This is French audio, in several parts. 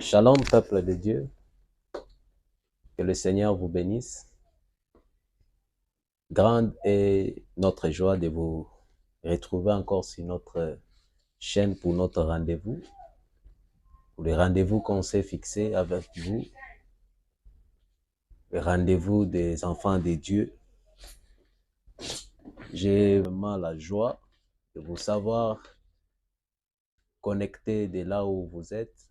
Shalom, peuple de Dieu, que le Seigneur vous bénisse. Grande est notre joie de vous retrouver encore sur notre chaîne pour notre rendez-vous, pour le rendez-vous qu'on s'est fixé avec vous, le rendez-vous des enfants de Dieu. J'ai vraiment la joie de vous savoir connecté de là où vous êtes,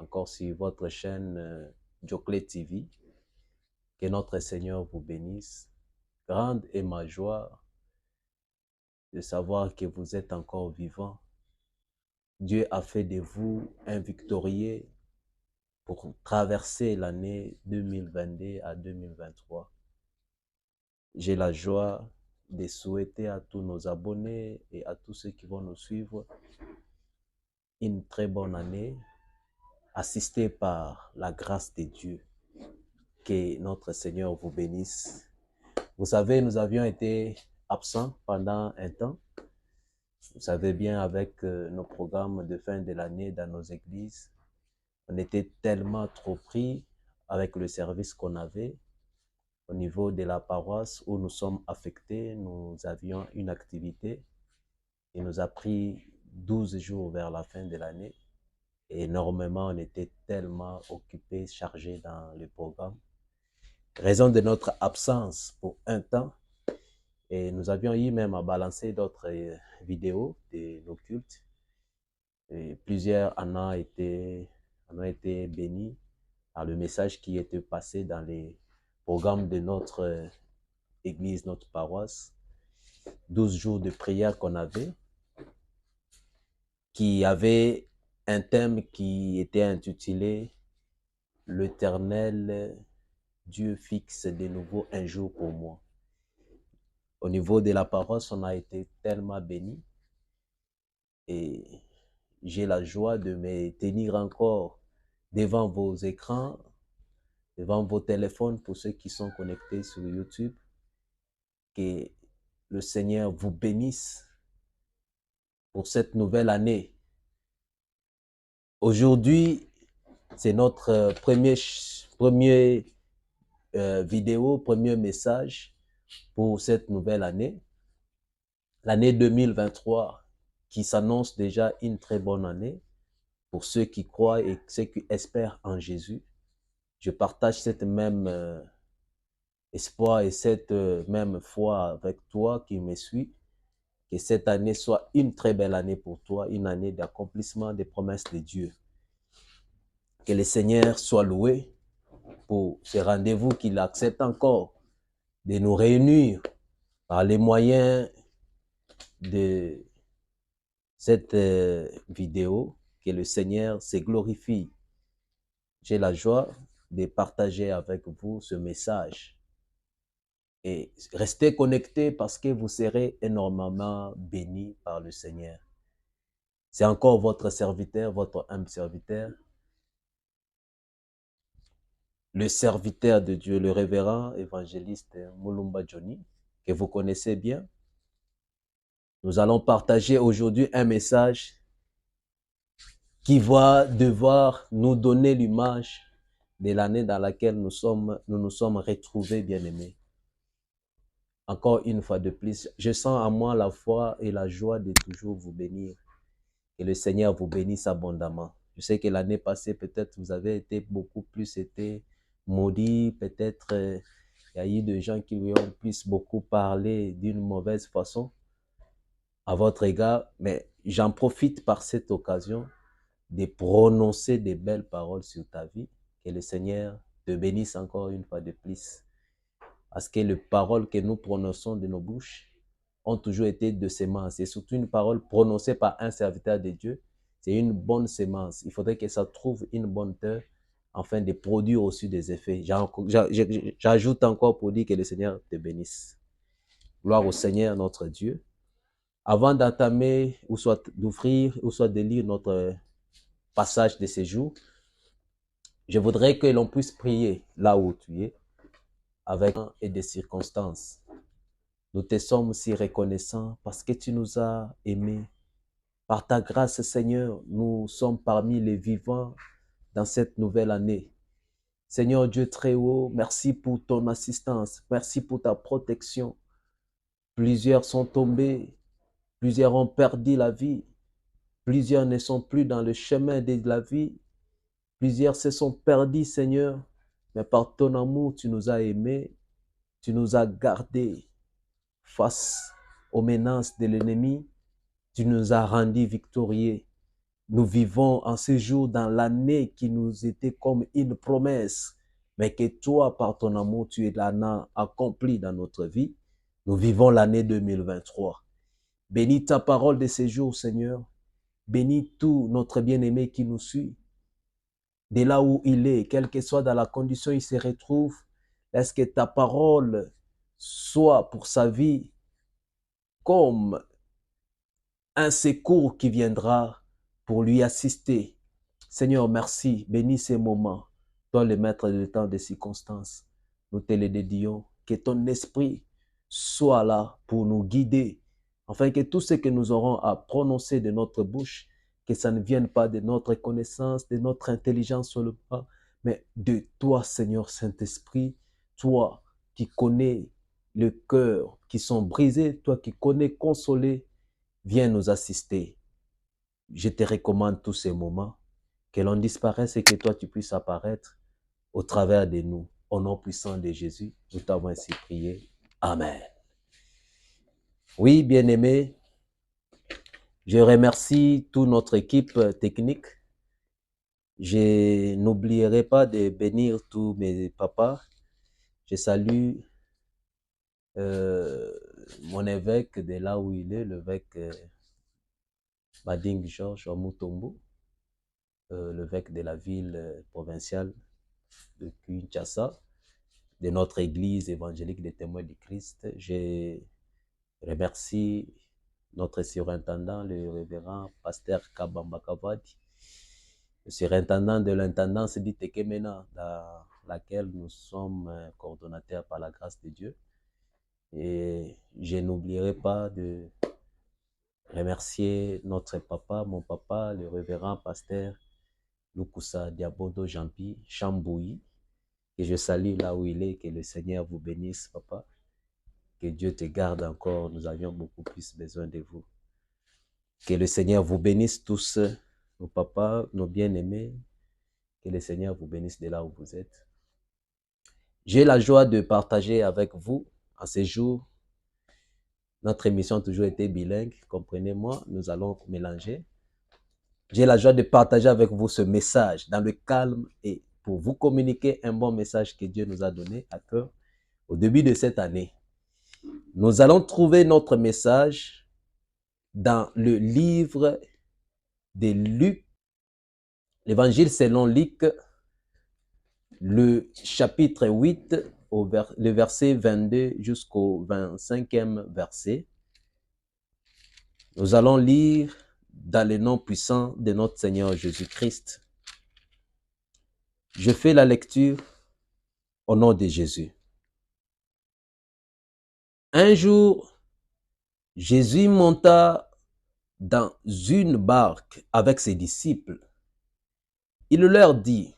encore sur votre chaîne Jokle TV. Que notre Seigneur vous bénisse. Grande est ma joie de savoir que vous êtes encore vivant. Dieu a fait de vous un victorieux pour traverser l'année 2022 à 2023. J'ai la joie de souhaiter à tous nos abonnés et à tous ceux qui vont nous suivre une très bonne année, assistée par la grâce de Dieu. Que notre Seigneur vous bénisse. Vous savez, nous avions été absents pendant un temps. Vous savez bien, avec nos programmes de fin de l'année dans nos églises, on était tellement trop pris avec le service qu'on avait au niveau de la paroisse où nous sommes affectés. Nous avions une activité qui nous a pris 12 jours vers la fin de l'année. Et énormément, on était tellement occupés, chargés dans le programme. Raison de notre absence pour un temps. Et nous avions eu même à balancer d'autres vidéos de nos cultes. Et plusieurs en ont été bénis par le message qui était passé dans les programmes de notre église, notre paroisse. 12 jours de prière qu'on avait, qui avait un thème qui était intitulé « L'Éternel Dieu fixe de nouveau un jour pour moi ». Au niveau de la paroisse, on a été tellement bénis et j'ai la joie de me tenir encore devant vos écrans, devant vos téléphones pour ceux qui sont connectés sur YouTube. Que le Seigneur vous bénisse pour cette nouvelle année. Aujourd'hui, c'est notre premier vidéo, premier message pour cette nouvelle année. L'année 2023 qui s'annonce déjà une très bonne année pour ceux qui croient et ceux qui espèrent en Jésus. Je partage cette même espoir et cette même foi avec toi qui me suis. Que cette année soit une très belle année pour toi, une année d'accomplissement des promesses de Dieu. Que le Seigneur soit loué pour ce rendez-vous qu'il accepte encore de nous réunir par les moyens de cette vidéo. Que le Seigneur se glorifie. J'ai la joie de partager avec vous ce message. Et restez connectés parce que vous serez énormément bénis par le Seigneur. C'est encore votre serviteur, votre humble serviteur, le serviteur de Dieu, le révérend évangéliste Mulumba Johnny, que vous connaissez bien. Nous allons partager aujourd'hui un message qui va devoir nous donner l'image de l'année dans laquelle nous nous sommes retrouvés, bien-aimés. Encore une fois de plus, je sens en moi la foi et la joie de toujours vous bénir. Que le Seigneur vous bénisse abondamment. Je sais que l'année passée, peut-être vous avez été beaucoup plus maudits, peut-être il y a eu des gens qui ont plus beaucoup parlé d'une mauvaise façon à votre égard, mais j'en profite par cette occasion de prononcer des belles paroles sur ta vie. Que le Seigneur te bénisse encore une fois de plus. Parce que les paroles que nous prononçons de nos bouches ont toujours été de sémence. Et surtout une parole prononcée par un serviteur de Dieu, c'est une bonne sémence. Il faudrait que ça trouve une bonne terre afin de produire aussi des effets. J'ajoute encore pour dire que le Seigneur te bénisse. Gloire au Seigneur notre Dieu. Avant d'entamer, ou soit d'ouvrir, ou soit de lire notre passage de ce jour, je voudrais que l'on puisse prier là où tu es, avec et des circonstances. Nous te sommes si reconnaissants parce que tu nous as aimés. Par ta grâce, Seigneur, nous sommes parmi les vivants dans cette nouvelle année. Seigneur Dieu très haut, merci pour ton assistance, merci pour ta protection. Plusieurs sont tombés, plusieurs ont perdu la vie, plusieurs ne sont plus dans le chemin de la vie, plusieurs se sont perdus, Seigneur, mais par ton amour, tu nous as aimés, tu nous as gardés face aux menaces de l'ennemi, tu nous as rendus victorieux. Nous vivons en ce jour dans l'année qui nous était comme une promesse, mais que toi, par ton amour, tu l'as accompli dans notre vie. Nous vivons l'année 2023. Bénis ta parole de ce jour, Seigneur. Bénis tout notre bien-aimé qui nous suit. De là où il est, quelle que soit dans la condition où il se retrouve, est-ce que ta parole soit pour sa vie comme un secours qui viendra pour lui assister. Seigneur, merci. Bénis ces moments. Toi, le maître du temps des circonstances, nous te les dédions. Que ton esprit soit là pour nous guider, afin que tout ce que nous aurons à prononcer de notre bouche, que ça ne vienne pas de notre connaissance, de notre intelligence sur le pas, mais de toi, Seigneur Saint-Esprit, toi qui connais le cœur, qui sont brisés, toi qui connais consoler, viens nous assister. Je te recommande tous ces moments, que l'on disparaisse et que toi tu puisses apparaître au travers de nous. Au nom puissant de Jésus, nous t'avons ainsi prié. Amen. Oui, bien-aimés, je remercie toute notre équipe technique. Je n'oublierai pas de bénir tous mes papas. Je salue mon évêque de là où il est, l'évêque Bading Georges Omutombo, l'évêque de la ville provinciale de Kinshasa, de notre église évangélique des témoins du Christ. Je remercie notre surintendant, le révérend pasteur Kabamba Kavadi, le surintendant de l'intendance d'Itekemena, dans laquelle nous sommes coordonnateurs par la grâce de Dieu. Et je n'oublierai pas de remercier notre papa, mon papa, le révérend pasteur Lukusa Diabodo Jampi Chamboui, que je salue là où il est, que le Seigneur vous bénisse, papa. Que Dieu te garde encore, nous avions beaucoup plus besoin de vous. Que le Seigneur vous bénisse tous, nos papas, nos bien-aimés. Que le Seigneur vous bénisse de là où vous êtes. J'ai la joie de partager avec vous en ces jours. Notre émission a toujours été bilingue, comprenez-moi, nous allons mélanger. J'ai la joie de partager avec vous ce message dans le calme et pour vous communiquer un bon message que Dieu nous a donné à cœur au début de cette année. Nous allons trouver notre message dans le livre de Luc, l'évangile selon Luc, le chapitre 8, le verset 22 jusqu'au 25e verset. Nous allons lire dans le nom puissant de notre Seigneur Jésus-Christ. Je fais la lecture au nom de Jésus. Un jour, Jésus monta dans une barque avec ses disciples. Il leur dit,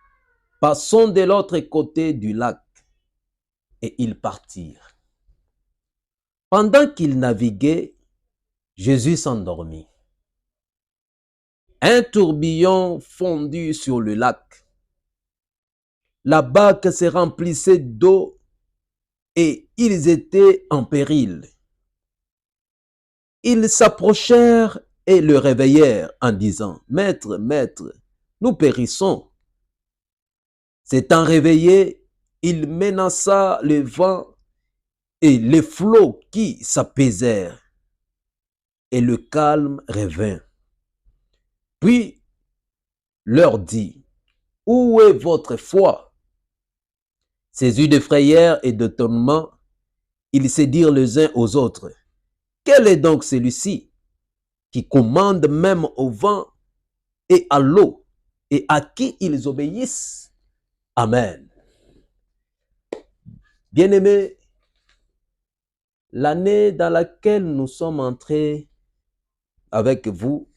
« Passons de l'autre côté du lac. » Et ils partirent. Pendant qu'ils naviguaient, Jésus s'endormit. Un tourbillon fondit sur le lac. La barque se remplissait d'eau et ils étaient en péril. Ils s'approchèrent et le réveillèrent en disant, « Maître, maître, nous périssons. » S'étant réveillé, il menaça le vent et les flots qui s'apaisèrent. Et le calme revint. Puis leur dit, « Où est votre foi ?» Saisis de frayeur et d'étonnement, ils se dirent les uns aux autres, « Quel est donc celui-ci qui commande même au vent et à l'eau et à qui ils obéissent? » Amen. Bien-aimés, l'année dans laquelle nous sommes entrés avec vous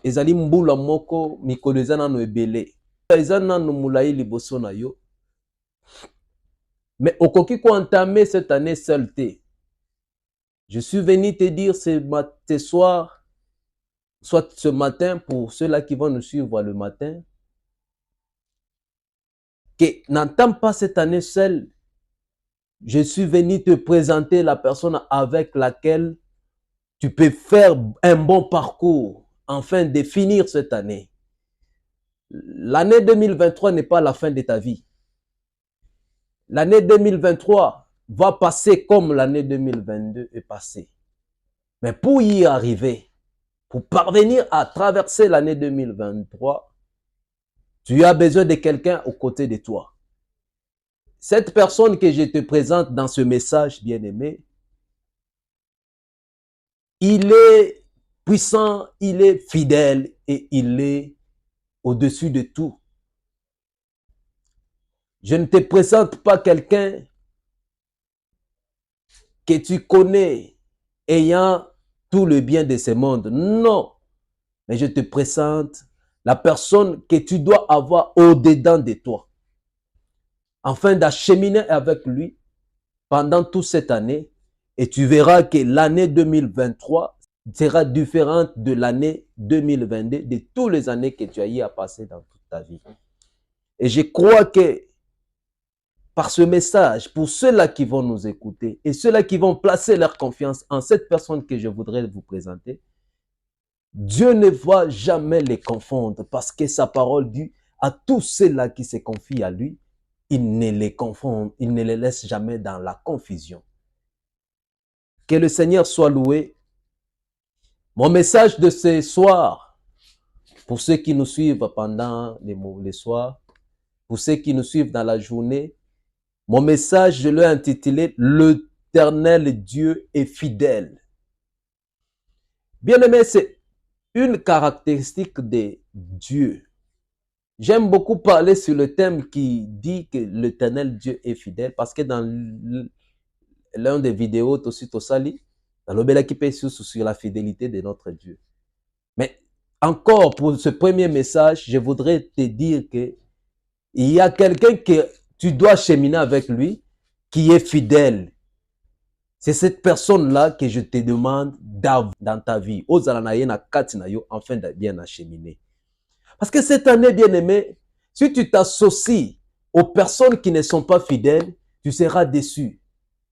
ezali mbula moko mikolo eza nano ebele. Eza nano mulai liboso na yo. Mais okoki ko entamer cette année seul te. Je suis venu te dire ce soir, soit ce matin, pour ceux-là qui vont nous suivre le matin, que n'entame pas cette année seule. Je suis venu te présenter la personne avec laquelle tu peux faire un bon parcours afin de finir cette année. L'année 2023 n'est pas la fin de ta vie. L'année 2023 va passer comme l'année 2022 est passée. Mais pour y arriver, pour parvenir à traverser l'année 2023, tu as besoin de quelqu'un aux côtés de toi. Cette personne que je te présente dans ce message, bien-aimé, il est puissant, il est fidèle et il est au-dessus de tout. Je ne te présente pas quelqu'un que tu connais ayant tout le bien de ce monde. Non. Mais je te présente la personne que tu dois avoir au-dedans de toi. Afin d'acheminer avec lui pendant toute cette année. Et tu verras que l'année 2023 sera différente de l'année 2022, de toutes les années que tu as eu à passer dans toute ta vie. Et je crois que par ce message, pour ceux-là qui vont nous écouter et ceux-là qui vont placer leur confiance en cette personne que je voudrais vous présenter, Dieu ne va jamais les confondre parce que sa parole dit à tous ceux-là qui se confient à lui, il ne les confond, il ne les laisse jamais dans la confusion. Que le Seigneur soit loué. Mon message de ce soir, pour ceux qui nous suivent pendant les soirs, pour ceux qui nous suivent dans la journée, mon message, je l'ai intitulé « L'Éternel Dieu est fidèle ». Bien aimé, c'est une caractéristique de Dieu. J'aime beaucoup parler sur le thème qui dit que l'Éternel Dieu est fidèle parce que dans l'un des vidéos, Tosali, dans le qui peut sur la fidélité de notre Dieu. Mais encore pour ce premier message, je voudrais te dire que il y a quelqu'un que tu dois cheminer avec lui qui est fidèle. C'est cette personne-là que je te demande d'avoir dans ta vie. Afin de bien acheminer. Parce que cette année, bien aimé, si tu t'associes aux personnes qui ne sont pas fidèles, tu seras déçu.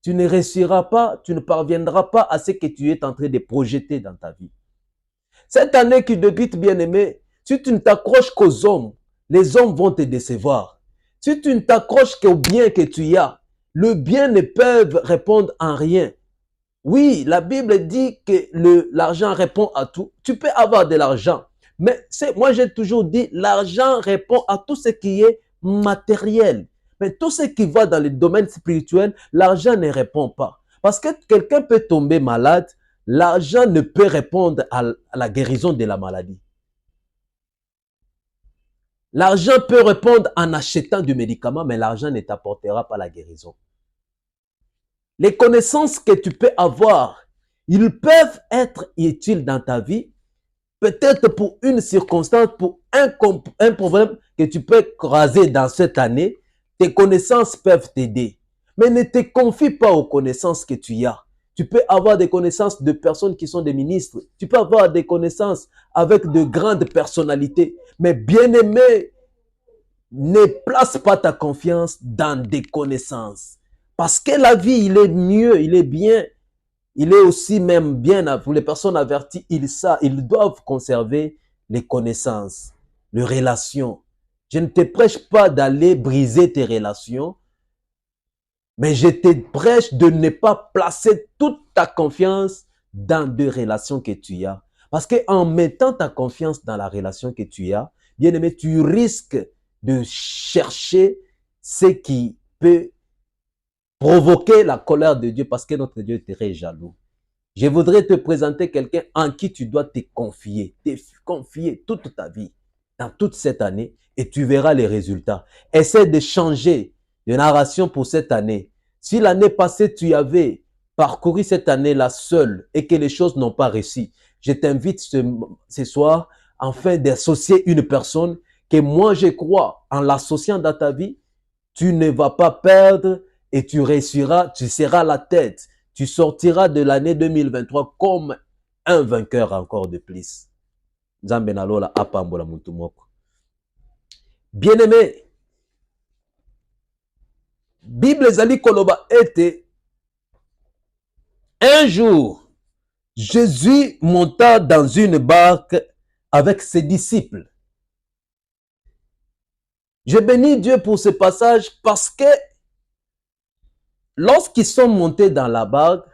Tu ne réussiras pas, tu ne parviendras pas à ce que tu es en train de projeter dans ta vie. Cette année qui débute, bien aimé, si tu ne t'accroches qu'aux hommes, les hommes vont te décevoir. Si tu ne t'accroches qu'au bien que tu as, le bien ne peut répondre en rien. Oui, la Bible dit que l'argent répond à tout. Tu peux avoir de l'argent. Mais moi, j'ai toujours dit, l'argent répond à tout ce qui est matériel. Mais tout ce qui va dans le domaine spirituel, l'argent ne répond pas. Parce que quelqu'un peut tomber malade, l'argent ne peut répondre à la guérison de la maladie. L'argent peut répondre en achetant du médicament, mais l'argent ne t'apportera pas la guérison. Les connaissances que tu peux avoir, ils peuvent être utiles dans ta vie, peut-être pour une circonstance, pour un problème que tu peux croiser dans cette année. Tes connaissances peuvent t'aider. Mais ne te confie pas aux connaissances que tu as. Tu peux avoir des connaissances de personnes qui sont des ministres. Tu peux avoir des connaissances avec de grandes personnalités. Mais bien aimé, ne place pas ta confiance dans des connaissances. Parce que la vie, il est mieux, il est bien. Il est aussi même bien pour les personnes averties. Ils doivent conserver les connaissances, les relations. Je ne te prêche pas d'aller briser tes relations, mais je te prêche de ne pas placer toute ta confiance dans des relations que tu as. Parce qu'en mettant ta confiance dans la relation que tu as, bien aimé, tu risques de chercher ce qui peut provoquer la colère de Dieu parce que notre Dieu est très jaloux. Je voudrais te présenter quelqu'un en qui tu dois te confier toute ta vie, dans toute cette année, et tu verras les résultats. Essaie de changer de narration pour cette année. Si l'année passée, tu avais parcouru cette année-là seul et que les choses n'ont pas réussi, je t'invite ce soir afin d'associer une personne que moi je crois en l'associant dans ta vie, tu ne vas pas perdre et tu réussiras, tu seras la tête. Tu sortiras de l'année 2023 comme un vainqueur encore de plus. Bien-aimé, Bible Zali Koloba était un jour, Jésus monta dans une barque avec ses disciples. Je bénis Dieu pour ce passage parce que lorsqu'ils sont montés dans la barque,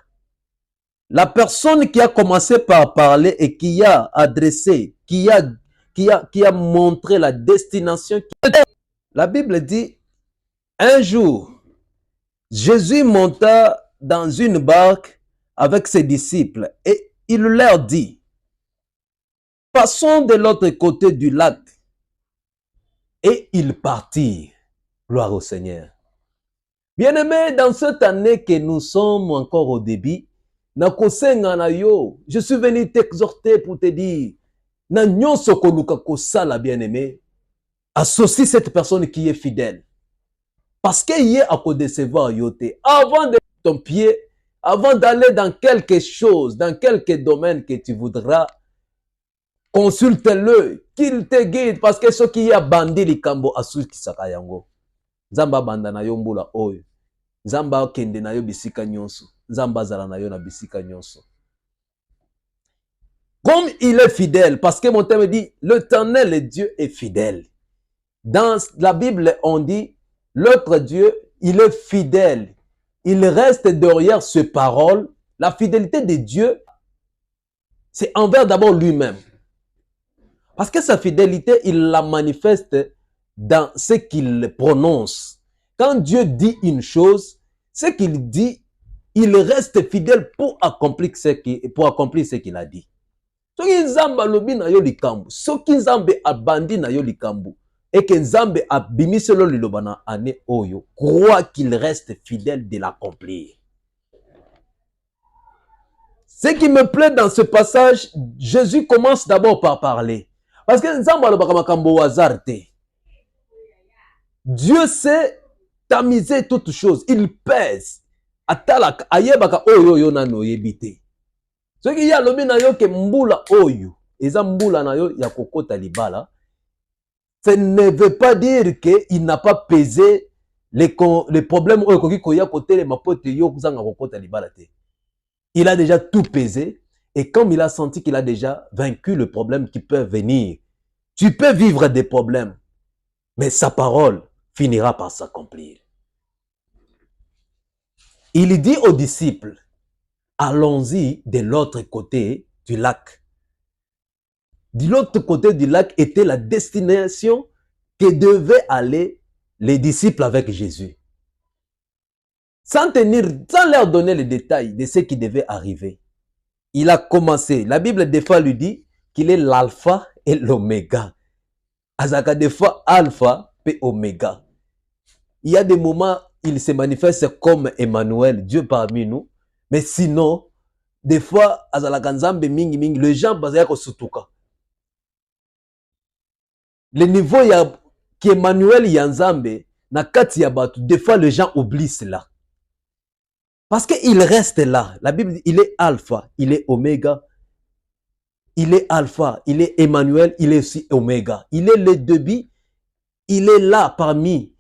la personne qui a commencé par parler et qui a adressé, qui a montré la destination, la Bible dit, un jour, Jésus monta dans une barque avec ses disciples et il leur dit, passons de l'autre côté du lac. Et ils partirent. Gloire au Seigneur. Bien-aimés, dans cette année que nous sommes encore au début, je suis venu t'exhorter pour te dire, bien-aimé, associe cette personne qui est fidèle. Parce qu'il y a à décevoir yote. Avant de ton pied, avant d'aller dans quelque chose, dans quelque domaine que tu voudras, consulte-le, qu'il te guide, parce que ce qui a bandé les kambo asu kisaka yango. Zamba banda na yo mbula oyo. Zamba kende na yo bisika nyonso. Zamba zala na yo na bisika nyonso. Comme il est fidèle, parce que mon thème dit, l'Éternel Dieu est fidèle. Dans la Bible, on dit, l'autre Dieu, il est fidèle. Il reste derrière ses paroles. La fidélité de Dieu, c'est envers d'abord lui-même. Parce que sa fidélité, il la manifeste dans ce qu'il prononce. Quand Dieu dit une chose, ce qu'il dit, il reste fidèle pour accomplir ce qu'il a dit. Soki nzambe alobi na yo likambo, soki nzambe abandi na yo likambo, et que nzambe abimiselo liloba na ane oyo, crois qu'il reste fidèle de l'accomplir. Ce qui me plaît dans ce passage, Jésus commence d'abord par parler. Parce que nzambe alobaka makambo au hasard te. Dieu sait tamiser toutes choses. Il pèse. Atalaka ayebaka oyo yo nano yebite. Ce qui y a lobi na yo ke mbula oyo, eza mbula na yo ya kokota libala, ça ne veut pas dire qu'il n'a pas pesé les problèmes oyo koki koya kote mapote yo kuzanga kokota libala te. Il a déjà tout pesé et comme il a senti qu'il a déjà vaincu le problème qui peut venir, tu peux vivre des problèmes, mais sa parole finira par s'accomplir. Il dit aux disciples, allons-y de l'autre côté du lac. De l'autre côté du lac était la destination que devaient aller les disciples avec Jésus. Sans leur donner les détails de ce qui devait arriver. Il a commencé. La Bible des fois lui dit qu'il est l'alpha et l'oméga. Azaka des fois alpha et oméga. Il y a des moments, il se manifeste comme Emmanuel, Dieu parmi nous. Mais sinon, des fois, azalaka nzambe mingi mingi, les gens bazaya ko sutuka. Le niveau qui Emmanuel Yanzambe, na kati ya batu, des fois les gens oublient cela. Parce qu'il reste là. La Bible dit, il est alpha, il est oméga. Il est alpha, il est Emmanuel, il est aussi oméga. Il est le début, il est là parmi.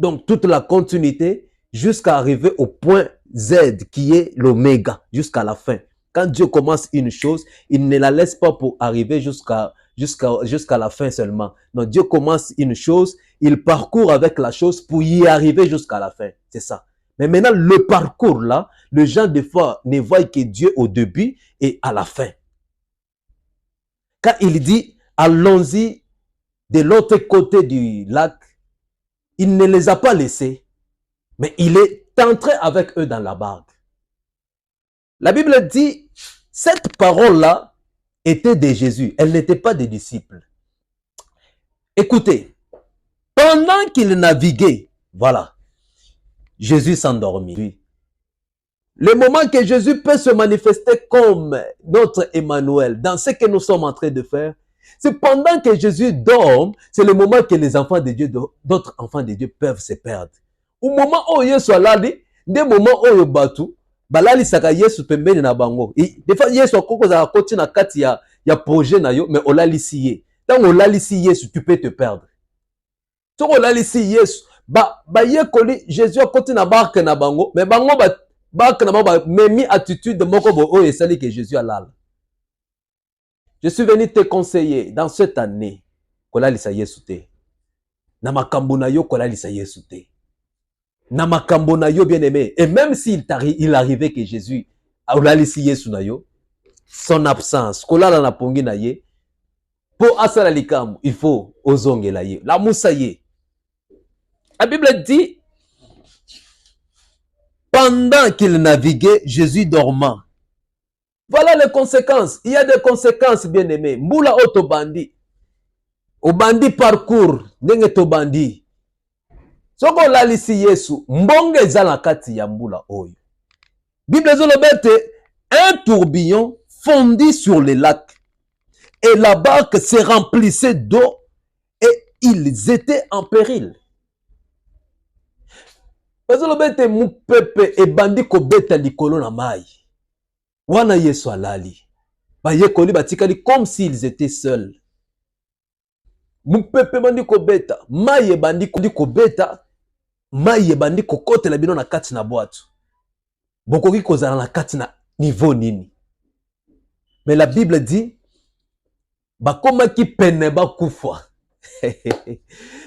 Donc toute la continuité jusqu'à arriver au point Z qui est l'oméga, jusqu'à la fin. Quand Dieu commence une chose, il ne la laisse pas pour arriver jusqu'à la fin seulement. Non, Dieu commence une chose, il parcourt avec la chose pour y arriver jusqu'à la fin. C'est ça. Mais maintenant, le parcours là, les gens des fois ne voient que Dieu au début et à la fin. Quand il dit, allons-y de l'autre côté du lac, il ne les a pas laissés, mais il est entré avec eux dans la barque. La Bible dit, cette parole-là était de Jésus, elle n'était pas des disciples. Écoutez, pendant qu'il naviguait, voilà, Jésus s'endormit. Le moment que Jésus peut se manifester comme notre Emmanuel dans ce que nous sommes en train de faire, C'est pendant que Jésus dort, c'est le moment que les enfants de Dieu, d'autres enfants de Dieu peuvent se perdre. Au moment où Yesu alali, des moments où batu, balali saka Yesu pembeni na bango. Des fois Yesu akoko za koti na kati ya projet na yo, mais olali si ye. Tant olali si Yesu, tu peux te perdre. So olali si Yesu, ye koli Jésus akoti na barque na bango, mais bango barque na bango memi attitude moko bo o esali que Jésus alala. Je suis venu te conseiller dans cette année. Kolalisa Yesu te. Na makambo na yo kolalisa Yesu te. Na makambo na yo bien-aimé. Et même s'il arrivait que Jésus olalisi Yesu na yo, son absence, kolala na pongi na ye, pour asala likamu, il faut ozongela ye. La musa ye. La Bible dit, pendant qu'il naviguait, Jésus dormant. Voilà les conséquences. Il y a des conséquences, bien-aimés. Mbula otobandi. Obandi parcours. Nenge tobandi. Soko lalisi Yesu. Mbonge ezala kati ya mbula oyo. Bible zolobete. Un tourbillon fondit sur les lacs. Et la barque se remplissait d'eau. Et ils étaient en péril. Zolobete mupepe ebandi kobeta likolo na mai. Wana Yesu alali. Bayekoli batikali comme s'ils étaient seuls. Mupepe bandi kobeta. Maye bandi kobeta. Maye bandi kokote la bino na kati na boîte. Bokoki kozala na kati na niveau nini. Mais la Bible dit, bakomaki pene bakufa.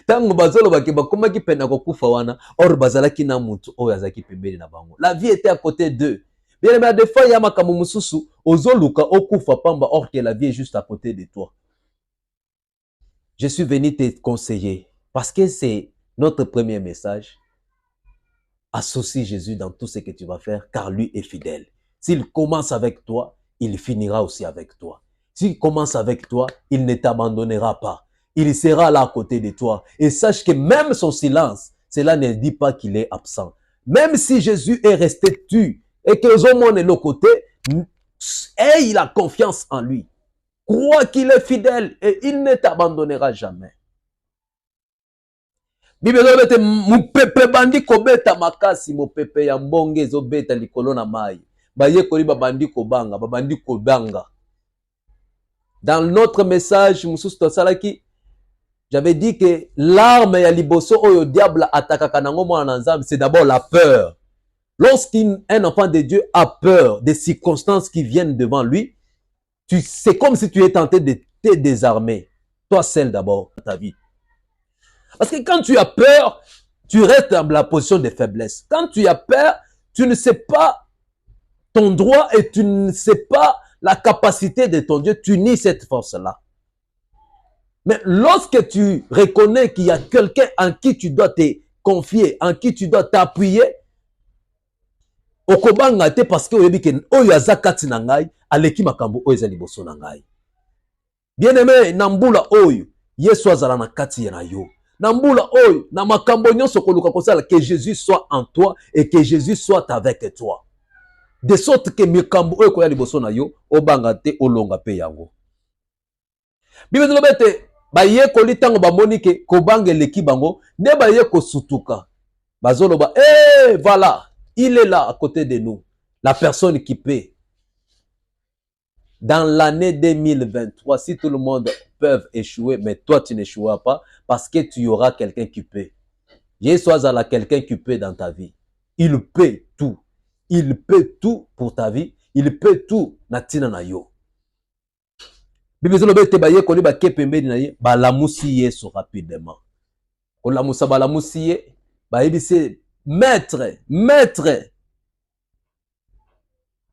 Tango bazolo bakomaki pene bakufa wana. Or bazalaki na mutu oyo azaki pembeni na bango. La vie était à côté d'eux. Bien, mais des fois, il y a ma kamumususu, ozoluka okufa pamba, or que la vie est juste à côté de toi. Je suis venu te conseiller, parce que c'est notre premier message. Associe Jésus dans tout ce que tu vas faire, car lui est fidèle. S'il commence avec toi, il finira aussi avec toi. S'il commence avec toi, il ne t'abandonnera pas. Il sera là à côté de toi. Et sache que même son silence, cela ne dit pas qu'il est absent. Même si Jésus est resté tu, et que les hommes de l'autre côté, et il a confiance en lui. Crois qu'il est fidèle et il ne t'abandonnera jamais. Bible zobete mupepe bandi kobeta makasi mupepe ya mbonge zobeta likolo na mai. Baye koli babandi kobanga, babandi kobanga. Dans notre message, mususu tosalaki, j'avais dit que l'arme ya liboso oyo diable attaquaka nango mwana nzambe, c'est d'abord la peur. Lorsqu'un enfant de Dieu a peur des circonstances qui viennent devant lui, c'est comme si tu es tenté de te désarmer. Toi seul d'abord, dans ta vie. Parce que quand tu as peur, tu restes dans la position de faiblesse. Quand tu as peur, tu ne sais pas ton droit et tu ne sais pas la capacité de ton Dieu. Tu nies cette force-là. Mais lorsque tu reconnais qu'il y a quelqu'un en qui tu dois te confier, en qui tu dois t'appuyer, okobanga te parce que oyebi ke oyo azakati na ngai aleki makambo oyo eza liboso na ngai. Bien-aimé, na mbula oyo Yesu azala na kati na yo. Na mbula oyo na makambo nyonso koluka kosala que Jésus soit en toi et que Jésus soit avec toi. De sorte que makambo oyo koya liboso na yo obanga te olonga pe yango. Bible lobete baye kolitango bamoni ke kobanga eleki bango ne baye kosutuka. Bazoloba voilà. Il est là à côté de nous. La personne qui paie. Dans l'année 2023, si tout le monde peut échouer, mais toi tu n'échoueras pas parce que tu auras quelqu'un qui paie. Jésus a quelqu'un qui paie dans ta vie. Il paie tout. Il paie tout pour ta vie. Il paie tout. Natina na yo. Bible zolobe te baye koli ba kepembe na ye balamusi Yesu rapidement. Kolamusa balamusi ye ba yebise Maître,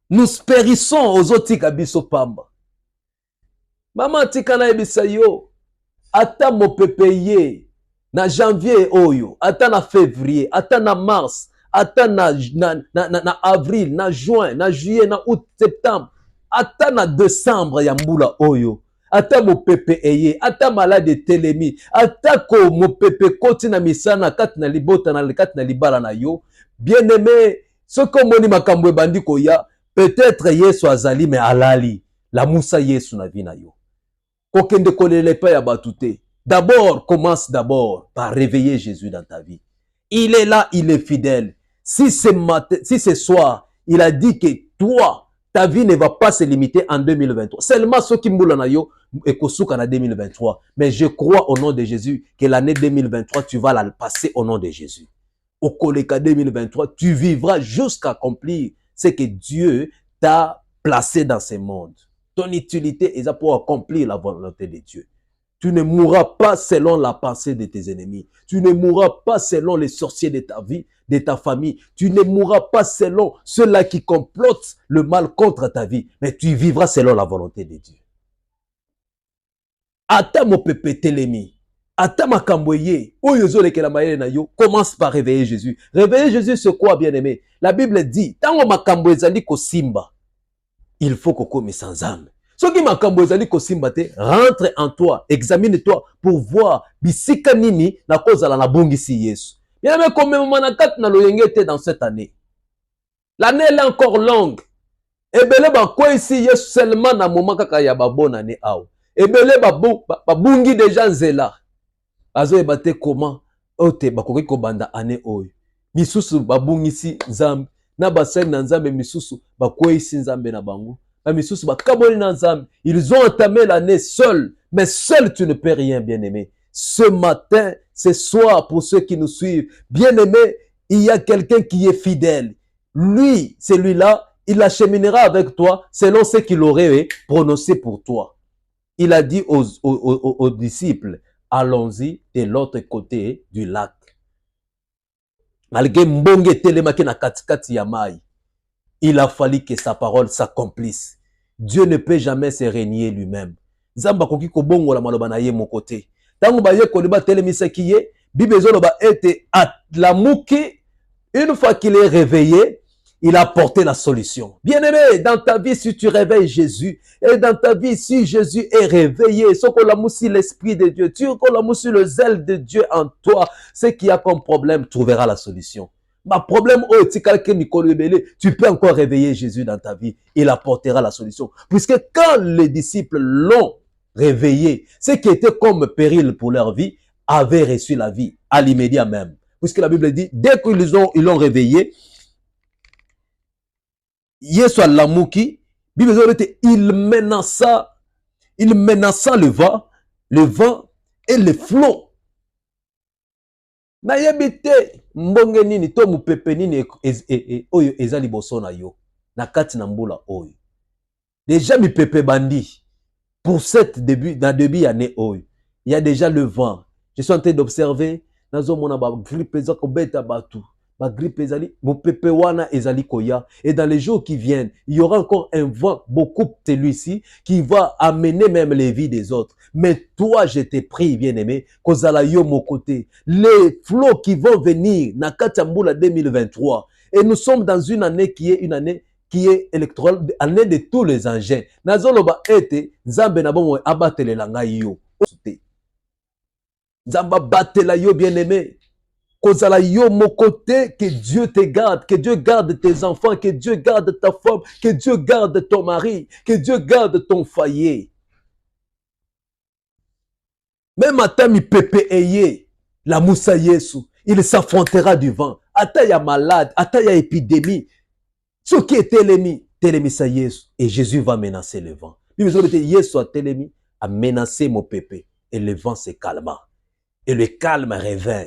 nous périssons aux otika biso pamba. Maman tika na ebisa yo, ata mopepe ye, na janvier oyo, ata na février, ata na mars, ata na avril, na juin, na juillet, na août, septembre, ata na décembre ya mbula oyo. Ata mopepe eye, ata malade telemi, ata ko mopepe koti na misana kati na libota na kati na libala na yo. Bien aimé, ce que moni makambo bandi koya, peut-être Yesu azali mais alali. La musa Yesu na vi na yo. D'abord, commence d'abord par réveiller Jésus dans ta vie. Il est là, il est fidèle. Si ce soir, il a dit que toi, ta vie ne va pas se limiter en 2023. Seulement ceux qui moulent en yo et en 2023. Mais je crois au nom de Jésus que l'année 2023, tu vas la passer au nom de Jésus. Au Koleka 2023, tu vivras jusqu'à accomplir ce que Dieu t'a placé dans ce monde. Ton utilité est pour accomplir la volonté de Dieu. Tu ne mourras pas selon la pensée de tes ennemis. Tu ne mourras pas selon les sorciers de ta vie, de ta famille. Tu ne mourras pas selon ceux-là qui complotent le mal contre ta vie. Mais tu vivras selon la volonté de Dieu. Ata mo pepe telemi. Ata makamboye. Oyozole ke la maye na yo. Commence par réveiller Jésus. Réveiller Jésus, c'est quoi, bien-aimé? La Bible dit, tango makamboye zali ko simba. Il faut qu'on come sans âme. Ce qui m'a kambozali kosimbate, rentre en toi, examine-toi pour voir bisika nini na kozala na bongisi Yesu. Bien aimé, comme manakat na loyengete dans cette année. L'année est encore longue. Ebele ba quoi ici Yesu seulement na moment kaka ya ba bonne année ao. Ebele ba bungi déjà nzela. Azo ebate comment ote ba koki ko banda année oyo. Misusu ba bungisi nzambe na ba sel na nzambe misusu ba quoi ici nzambe na bango. Ils ont entamé l'année seuls, mais seul tu ne peux rien, bien-aimé. Ce matin, ce soir, pour ceux qui nous suivent, bien-aimé, il y a quelqu'un qui est fidèle. Lui, celui-là, il acheminera avec toi selon ce qu'il aurait prononcé pour toi. Il a dit aux disciples, allons-y de l'autre côté du lac. Malgré mbonge telemaki na katikati ya mai, il a fallu que sa parole s'accomplisse. Dieu ne peut jamais se renier lui-même. Zamba koki kobongo la maloba na ye mon côté. Tango ba ye koliba telemisa kiye, Bible zoloba ete atlamuki, une fois qu'il est réveillé, il a apporté la solution. Bien-aimé, dans ta vie, si tu réveilles Jésus, et dans ta vie, si Jésus est réveillé, ce qu'on a moussi l'Esprit de Dieu, tu qu'on a moussi le zèle de Dieu en toi, ce qui a comme problème trouvera la solution. Ma problème, tu peux encore réveiller Jésus dans ta vie. Il apportera la solution. Puisque quand les disciples l'ont réveillé, ce qui était comme péril pour leur vie, avait reçu la vie à l'immédiat même. Puisque la Bible dit, dès qu'ils l'ont réveillé, Yesu Lamuki, il menaça le vent et le flot. Na yebite mbonge nini to mupepe nini oyo ezali boso na yo na kati na mbula oyo. Déjà mi pepe bandi pour cette début année oyo. Il y a déjà le vent. Je suis en train d'observer nazo mona ba grippe ezako beta batu. Ba grippe ezali mupepe wana ezali koya et dans les jours qui viennent, il y aura encore un vent beaucoup celui-ci qui va amener même les vies des autres. Mais toi, je te prie, bien-aimé, kozala yo mon côté. Les flots qui vont venir, na Katambula 2023. Et nous sommes dans une année qui est électorale, année de tous les engins. Nazoloba ete, Nzambe na bomo abatele la ngai yo. Nzamba batela yo, bien-aimé. Kozala yo mon côté, que Dieu te garde, que Dieu garde tes enfants, que Dieu garde ta femme, que Dieu garde ton mari, que Dieu garde ton foyer. Même ata mi pepe eye, la moussa Yesu, il s'affrontera du vent. Ata ya malade, ata ya épidémie. Ce qui est telemi sa Yesu, et Jésus va menacer le vent. Yesu a telemi, a menacé mon pepe, et le vent se calma. Et le calme revint.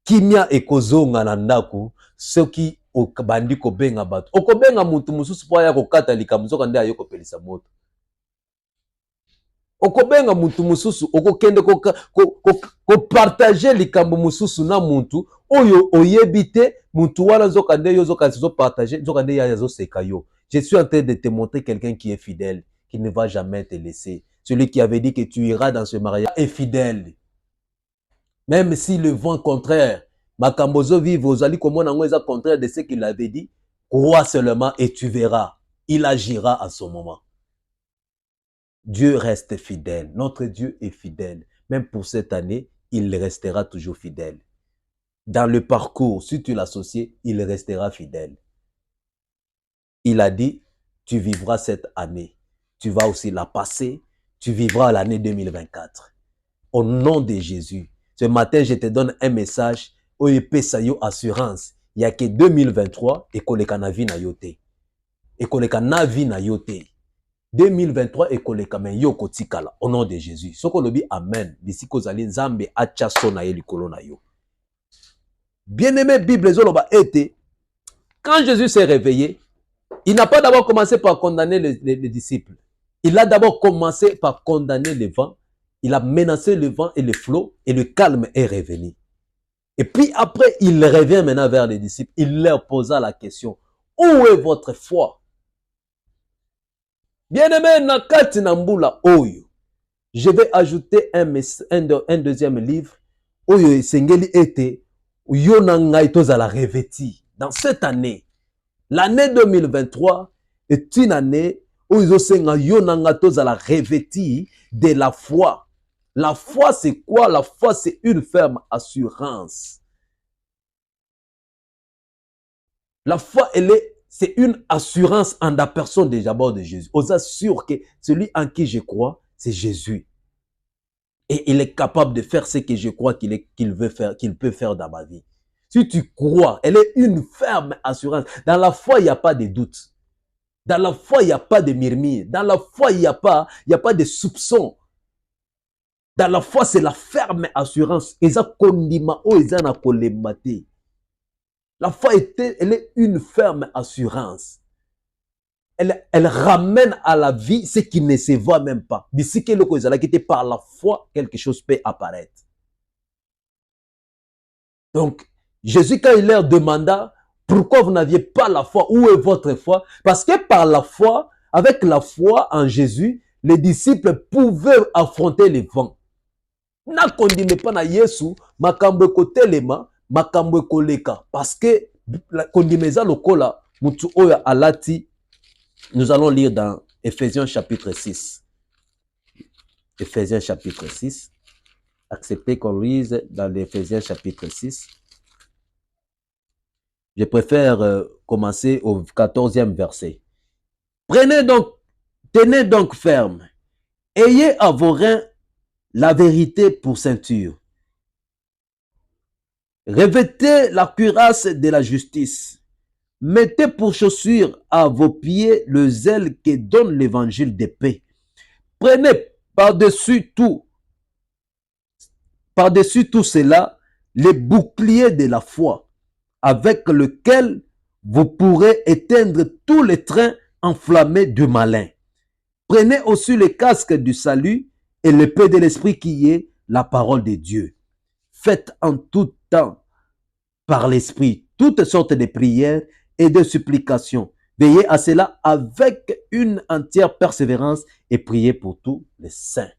Kimia ekozonga na ndaku, soki okabandi kobenga bato. Okobenga mutu mususu po ya kokata likamzo nde ayoko pelisa moto. Okobenga mutu mususu okokende ko partager likambo mususu na muntu oyo oyebite muntu wana zoka nde yo zoka zo partager zoka nde ya zo seka yo. Je suis en train de te montrer quelqu'un qui est fidèle, qui ne va jamais te laisser. Celui qui avait dit que tu iras dans ce mariage est fidèle. Même si le vent contraire, makambozo vive ozali komona ngo eza contraire de ce qu'il avait dit, crois seulement et tu verras. Il agira à son moment. Dieu reste fidèle. Notre Dieu est fidèle. Même pour cette année, il restera toujours fidèle. Dans le parcours, si tu l'associes, il restera fidèle. Il a dit, tu vivras cette année. Tu vas aussi la passer. tu vivras l'année 2024. Au nom de Jésus. Ce matin, je te donne un message. OEP Sayo Assurance. Il n'y a que 2023 et koleka na vi na yote. Et koleka na vi na yote. 2023 et koleka men yo kotikala. Au nom de Jésus. Soko lobi amen. D'ici kozali nzambe acha sona ye likolo na yo. Bien-aimé, Bible zoloba été. Quand Jésus s'est réveillé, il n'a pas d'abord commencé par condamner les disciples. Il a d'abord commencé par condamner le vent. Il a menacé le vent et le flot et le calme est revenu. Et puis après, il revient maintenant vers les disciples. Il leur posa la question. Où est votre foi? Bien-aimé, nakati nambula oyo. Je vais ajouter un deuxième livre. Oyo sengeli ete. Yo nangai tozala revêti. Dans cette année, l'année 2023 est une année où ils ont yo nanga tozala revêti de la foi. La foi, c'est quoi? La foi, c'est une ferme assurance. La foi, c'est une assurance en la personne déjà bord de Jésus. On s'assure que celui en qui je crois, c'est Jésus. Et il est capable de faire ce que je crois qu'il veut faire, qu'il peut faire dans ma vie. Si tu crois, elle est une ferme assurance. Dans la foi, il n'y a pas de doute. Dans la foi, il n'y a pas de murmure. Dans la foi, il n'y a pas de soupçon. Dans la foi, c'est la ferme assurance. La foi, elle est une ferme assurance. Elle ramène à la vie ce qui ne se voit même pas. D'ici que le par la foi, quelque chose peut apparaître. Donc, Jésus, quand il leur demanda pourquoi vous n'aviez pas la foi, où est votre foi? Parce que par la foi, avec la foi en Jésus, les disciples pouvaient affronter les vents. Na kondime pa na Yesu, makambo kotelema, makambo koleka. Parce que kondimeza lokola, mutu oya alati, nous allons lire dans Ephésiens chapitre 6. Ephésiens chapitre 6. Acceptez qu'on lise dans l'Éphésiens chapitre 6. Je préfère commencer au 14e verset. Tenez donc ferme. Ayez à vos reins la vérité pour ceinture. Revêtez la cuirasse de la justice. Mettez pour chaussure à vos pieds le zèle que donne l'évangile de paix. Prenez par-dessus tout cela, les boucliers de la foi, avec lequel vous pourrez éteindre tous les trains enflammés du malin. Prenez aussi le casque du salut et l'épée de l'esprit qui est la parole de Dieu. Faites en tout temps par l'esprit toutes sortes de prières et de supplications. Veillez à cela avec une entière persévérance et priez pour tous les saints.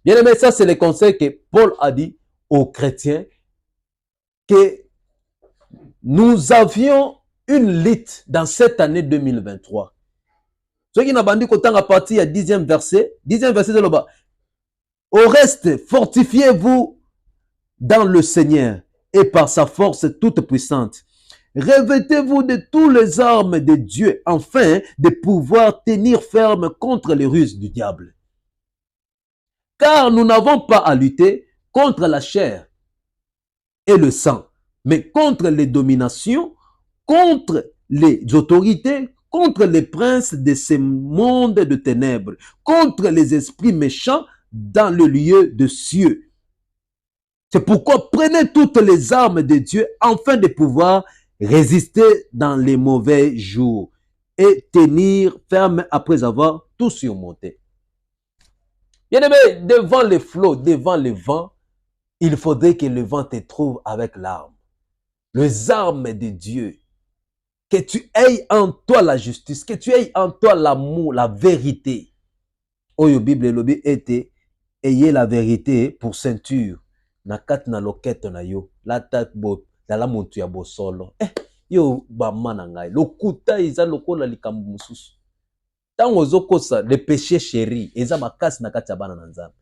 Bien aimé, ça c'est le conseil que Paul a dit aux chrétiens, que nous avions une lutte dans cette année 2023. Ceux qui n'ont pas dit qu'autant à partir du 10e verset de là-bas. Au reste, fortifiez-vous dans le Seigneur et par sa force toute puissante. Revêtez-vous de toutes les armes de Dieu afin de pouvoir tenir ferme contre les ruses du diable. Car nous n'avons pas à lutter contre la chair et le sang, mais contre les dominations, contre les autorités, contre les princes de ce monde de ténèbres, contre les esprits méchants dans le lieu de cieux. C'est pourquoi prenez toutes les armes de Dieu afin de pouvoir résister dans les mauvais jours et tenir ferme après avoir tout surmonté. Bien aimé, devant les flots, devant le vent, il faudrait que le vent te trouve avec l'arme. Les armes de Dieu. Que tu aies en toi la justice, que tu aies en toi l'amour, la vérité. Oyo Bible lobi ete, ayez la vérité pour ceinture. Na kat na loquette na yo, la tat bo, la montu ya bo solo. Yo ba manangai, lokuta iza lokola likambu mususu. Tango zokosa le péché chéri, eza makasi na kati ya bana na nzambe.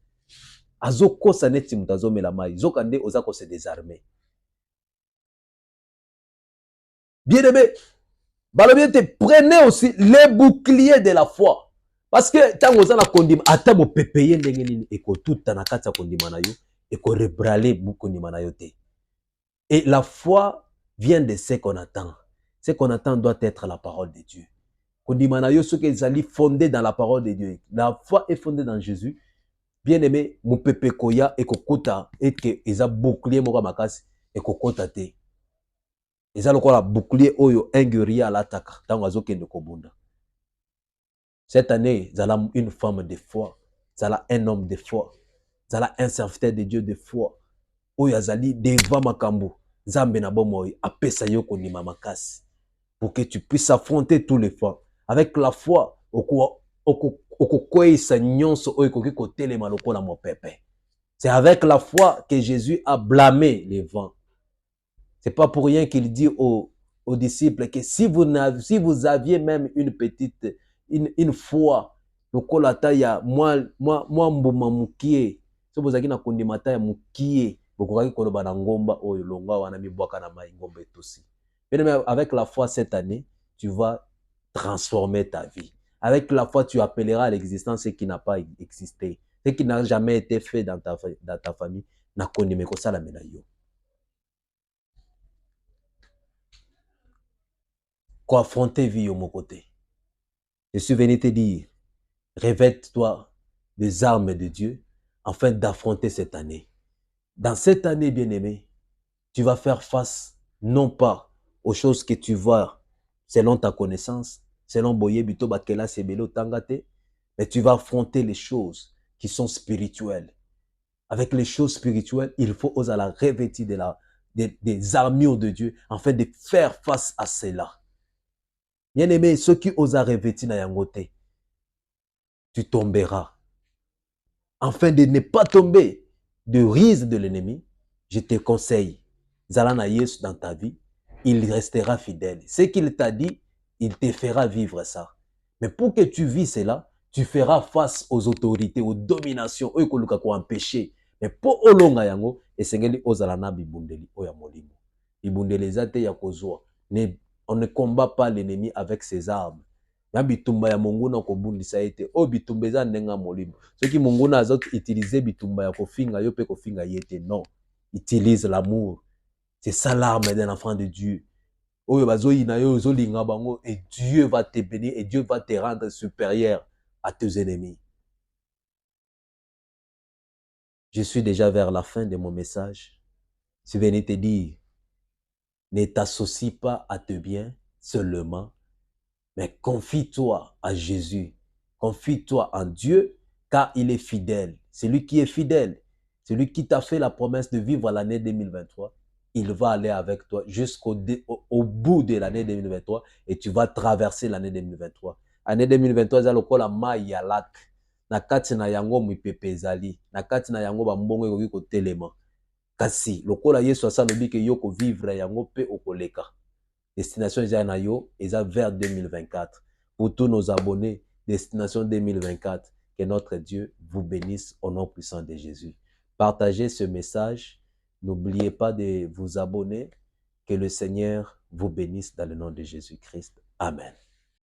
Azokosa neti mutazomela mai, zokande ozako se désarmer. Bien aimé, prenez aussi les boucliers de la foi. Parce que tant que na kondima ata bo pepeye ndenge nini ekotuta na kati ya kondima na yo ekorebrale bu kondima na yo te. Et la foi vient de ce qu'on attend. Ce qu'on attend doit être la parole de Dieu. Kondima na yo soki ezali fondé dans la parole de Dieu. La foi est fondée dans Jésus. Bien aimé, mon pepe koya ekokota et que eza bouclier moko makasi ekokota te. Eza lokola bouclier oyo un guerrier alataka tango azokende kobunda. Cette année, zala une femme de foi, zala un homme de foi, zala un serviteur de Dieu de foi. Oyo azali devant makambo, Nzambe na bomoi apesa yo kondima makasi pour que tu puisses affronter tous les fois. Avec la foi, okokweyisa nyonso oyo koki kotelema lokola mopepe. C'est avec la foi que Jésus a blâmé les vents. C'est pas pour rien qu'il dit aux disciples que si vous aviez même une petite, une foi, lokola taya moi mbuma mukie, so bozaki na kondima taya mukie, bokokaki koloba na ngomba oyo longwa wana mibwaka na mai ngomba etosi. Bien aimé, avec la foi cette année, tu vas transformer ta vie. Avec la foi, tu appelleras à l'existence ce qui n'a pas existé, ce qui n'a jamais été fait dans ta famille. Na kondima kosala mena yo. Quoi affronter vie au mon côté. Je suis venu te dire, revête-toi des armes de Dieu afin d'affronter cette année. Dans cette année, bien-aimé, tu vas faire face non pas aux choses que tu vois selon ta connaissance, selon Boye Bito Bakela Sebelo Tangate, mais tu vas affronter les choses qui sont spirituelles. Avec les choses spirituelles, il faut oser la revêtir des armures de Dieu afin de faire face à cela. Bien-aimé, ceux qui osent revêtir na yangote, tu tomberas. Afin de ne pas tomber de ruse de l'ennemi, je te conseille, Zalana Yesu dans ta vie, il restera fidèle. Ce qu'il t'a dit, il te fera vivre ça. Mais pour que tu vis cela, tu feras face aux autorités, aux dominations, eux koluka ko empêcher. Mais pour olonga yango, esengeli ozalana bibundeli oya molimo. Bibundeli zate ya kozwa. On ne combat pas l'ennemi avec ses armes. Ya bitumba ya monguna kobundisa ete o bitumba eza ndenga molimo. Soki monguna azot utiliser bitumba ya kofinga yo pe kofinga yete non. Utilise l'amour. C'est ça l'arme d'un enfant de Dieu. Oyo bazoyi na yo zolinga bango et Dieu va te bénir et Dieu va te rendre supérieur à tes ennemis. Je suis déjà vers la fin de mon message. Je suis venu te dire, ne t'associe pas à tes biens seulement, mais confie-toi à Jésus. Confie-toi en Dieu, car il est fidèle. C'est lui qui est fidèle. C'est lui qui t'a fait la promesse de vivre l'année 2023. Il va aller avec toi jusqu'au bout de l'année 2023 et tu vas traverser l'année 2023. L'année 2023, c'est lokola mai ya lac. Na kati na yango mipepe ezali. Na kati na yango bambongo ekoki kotelema. Kasi lokola Yesu asalobi ke yo ko vivre yango pe okoleka. Destination Zanayo est vers 2024. Pour tous nos abonnés, Destination 2024, que notre Dieu vous bénisse au nom puissant de Jésus. Partagez ce message. N'oubliez pas de vous abonner. Que le Seigneur vous bénisse dans le nom de Jésus-Christ. Amen.